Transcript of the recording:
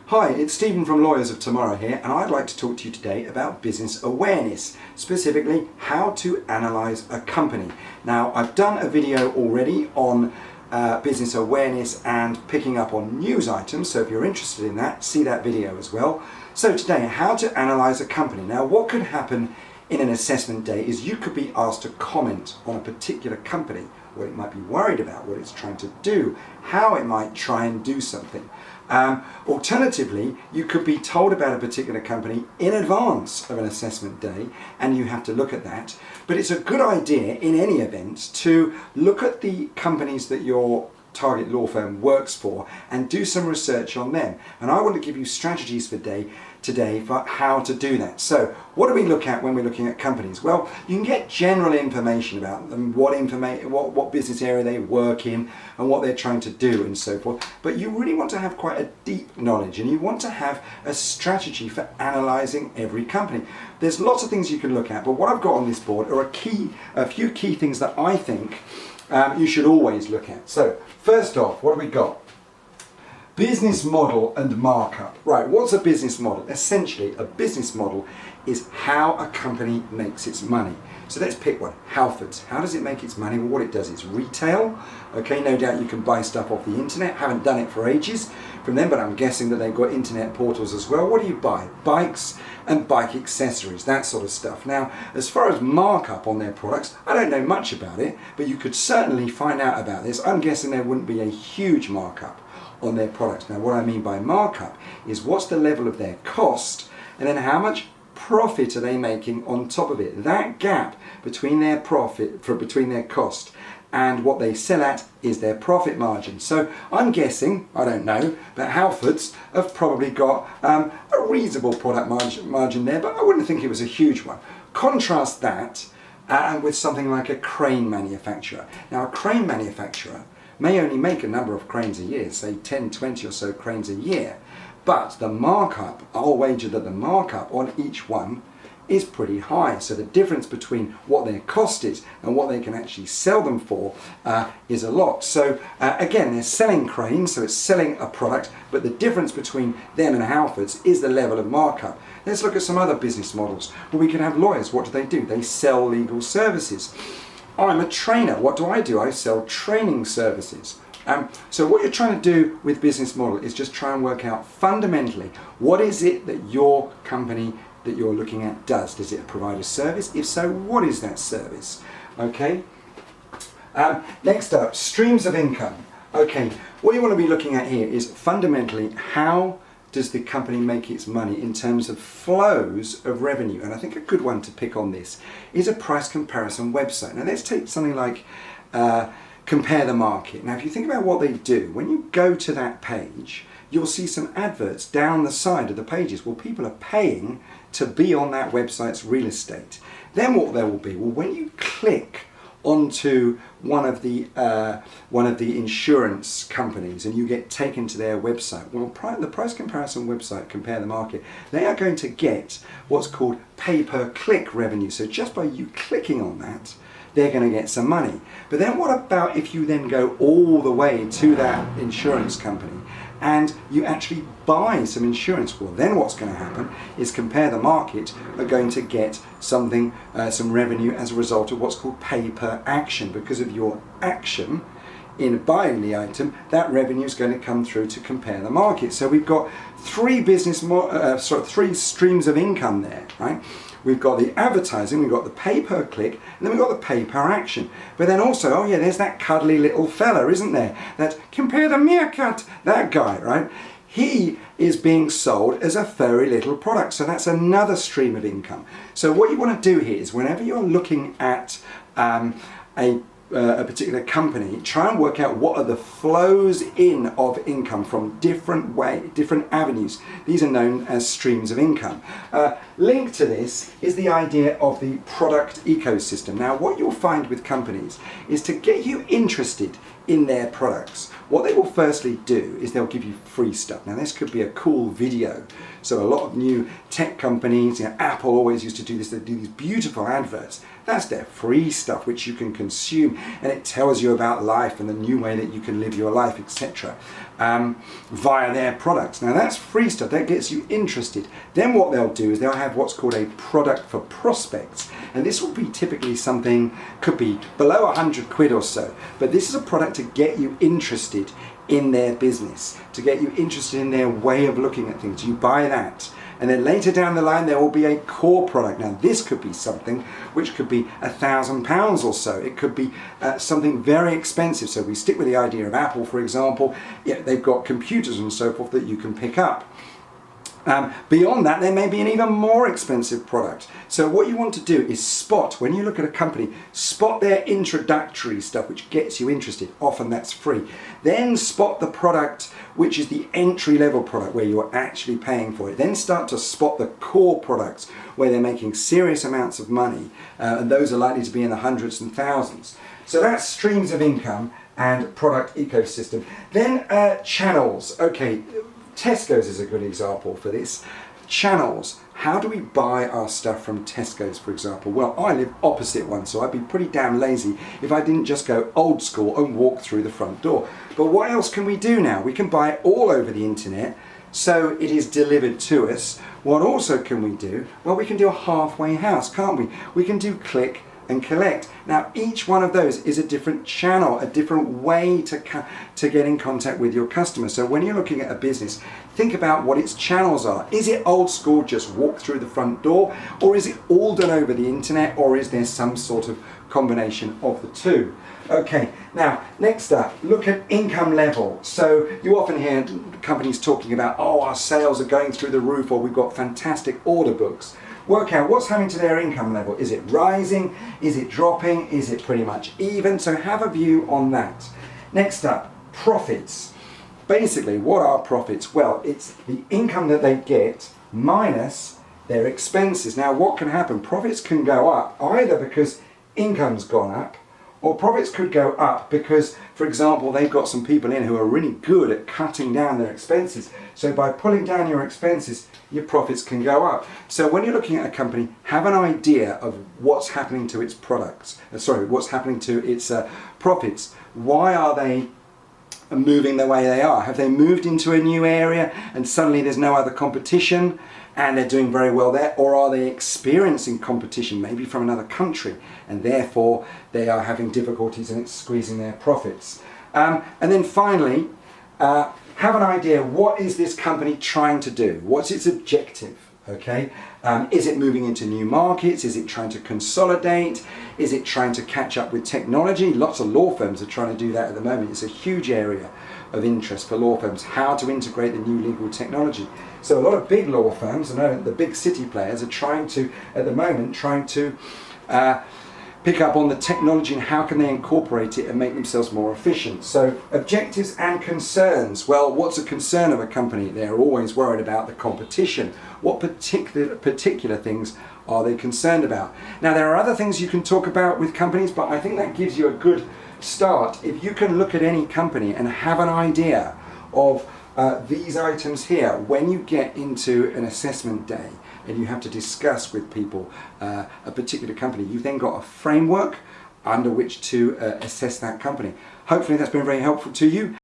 Hi, it's Stephen from Lawyers of Tomorrow here, and I'd like to talk to you today about business awareness, specifically how to analyse a company. Now, I've done a video already on business awareness and picking up on news items, so if you're interested in that, see that video as well. So today, how to analyse a company. Now, what could happen in an assessment day is you could be asked to comment on a particular company, what it might be worried about, what it's trying to do, how it might try and do something. Alternatively, you could be told about a particular company in advance of an assessment day and you have to look at that. But it's a good idea in any event to look at the companies that your target law firm works for and do some research on them. And I want to give you strategies for today for how to do that. So what do we look at when we're looking at companies? Well, you can get general information about them, what business area they work in and what they're trying to do and so forth. But you really want to have quite a deep knowledge and you want to have a strategy for analysing every company. There's lots of things you can look at, but what I've got on this board are a few key things that I think you should always look at. So first off, what have we got? Business model and markup. Right, what's a business model? Essentially, a business model is how a company makes its money. So let's pick one. Halfords. How does it make its money? Well, what it does is retail. Okay, no doubt you can buy stuff off the internet. Haven't done it for ages from them, but I'm guessing that they've got internet portals as well. What do you buy? Bikes and bike accessories, that sort of stuff. Now, as far as markup on their products, I don't know much about it, but you could certainly find out about this. I'm guessing there wouldn't be a huge markup on their products. Now, what I mean by markup is what's the level of their cost and then how much profit are they making on top of it. That gap between their between their cost and what they sell at is their profit margin. So I'm guessing, I don't know, but Halfords have probably got a reasonable product margin there, but I wouldn't think it was a huge one. Contrast that with something like a crane manufacturer. Now, a crane manufacturer may only make a number of cranes a year, say 10, 20 or so cranes a year, but the markup, I'll wager that the markup on each one is pretty high. So the difference between what their cost is and what they can actually sell them for is a lot. So again, they're selling cranes, so it's selling a product, but the difference between them and Halfords is the level of markup. Let's look at some other business models. Well, we can have lawyers. What do? They sell legal services. I'm a trainer. What do? I sell training services. So what you're trying to do with business model is just try and work out fundamentally what is it that your company that you're looking at does. Does it provide a service? If so, what is that service? Okay. Next up, streams of income. Okay, what you want to be looking at here is fundamentally how does the company make its money in terms of flows of revenue? And I think a good one to pick on this is a price comparison website. Now let's take something like Compare the Market. Now if you think about what they do, when you go to that page, you'll see some adverts down the side of the pages. Well, people are paying to be on that website's real estate. Then what there will be, well, when you click onto one of the insurance companies and you get taken to their website, well, the price comparison website, Compare the Market, they are going to get what's called pay-per-click revenue. So just by you clicking on that, they're going to get some money. But then what about if you then go all the way to that insurance company and you actually buy some insurance? Well, then what's going to happen is Compare the Market are going to get something, some revenue as a result of what's called pay per action. Because of your action in buying the item, that revenue is going to come through to Compare the Market. So we've got three streams of income there, right? We've got the advertising, we've got the pay per click, and then we've got the pay per action. But then also, oh yeah, there's that cuddly little fella, isn't there? That Compare the Meerkat, that guy, right? He is being sold as a furry little product. So that's another stream of income. So what you want to do here is whenever you're looking at a particular company, try and work out what are the flows in of income from different avenues. These are known as streams of income. Linked to this is the idea of the product ecosystem. Now, what you'll find with companies is to get you interested in their products, what they will firstly do is they'll give you free stuff. Now, this could be a cool video. So a lot of new tech companies, Apple always used to do this, they do these beautiful adverts. That's their free stuff which you can consume, and it tells you about life and the new way that you can live your life, etc. via their products. Now that's free stuff, that gets you interested. Then what they'll do is they'll have what's called a product for prospects, and this will be typically something, could be below 100 quid or so, but this is a product to get you interested in their business, to get you interested in their way of looking at things. You buy that, and then later down the line there will be a core product. Now this could be something which could be £1,000 or so. It could be something very expensive. So we stick with the idea of Apple, for example. Yeah, they've got computers and so forth that you can pick up. Beyond that, there may be an even more expensive product. So what you want to do is spot, when you look at a company, spot their introductory stuff which gets you interested. Often that's free. Then spot the product which is the entry-level product where you're actually paying for it. Then start to spot the core products where they're making serious amounts of money, and those are likely to be in the hundreds and thousands. So that's streams of income and product ecosystem. Then channels. Okay. Tesco's is a good example for this. Channels. How do we buy our stuff from Tesco's, for example? Well, I live opposite one, so I'd be pretty damn lazy if I didn't just go old school and walk through the front door. But what else can we do now? We can buy it all over the internet, so it is delivered to us. What also can we do? Well, we can do a halfway house, can't we? We can do click and collect. Now each one of those is a different channel, a different way to get in contact with your customers. So when you're looking at a business, think about what its channels are. Is it old school, just walk through the front door, or is it all done over the internet, or is there some sort of combination of the two? Okay, now next up, look at income level. So you often hear companies talking about, oh, our sales are going through the roof, or we've got fantastic order books. Work out what's happening to their income level. Is it rising? Is it dropping? Is it pretty much even? So have a view on that. Next up, profits. Basically, what are profits? Well, it's the income that they get minus their expenses. Now, what can happen? Profits can go up either because income's gone up, or profits could go up because, for example, they've got some people in who are really good at cutting down their expenses. So by pulling down your expenses, your profits can go up. So when you're looking at a company, have an idea of what's happening to its products. What's happening to its profits. Why are they moving the way they are? Have they moved into a new area and suddenly there's no other competition and they're doing very well there? Or are they experiencing competition, maybe from another country, and therefore they are having difficulties and it's squeezing their profits? And then finally, have an idea, what is this company trying to do? What's its objective? Okay, is it moving into new markets? Is it trying to consolidate? Is it trying to catch up with technology? Lots of law firms are trying to do that at the moment. It's a huge area of interest for law firms, how to integrate the new legal technology. So a lot of big law firms, and the big city players, are trying to, at the moment, pick up on the technology and how can they incorporate it and make themselves more efficient. So objectives and concerns. Well, what's a concern of a company? They're always worried about the competition. What particular things are they concerned about? Now, there are other things you can talk about with companies, but I think that gives you a good start. If you can look at any company and have an idea of these items here, when you get into an assessment day and you have to discuss with people a particular company, you've then got a framework under which to assess that company. Hopefully that's been very helpful to you.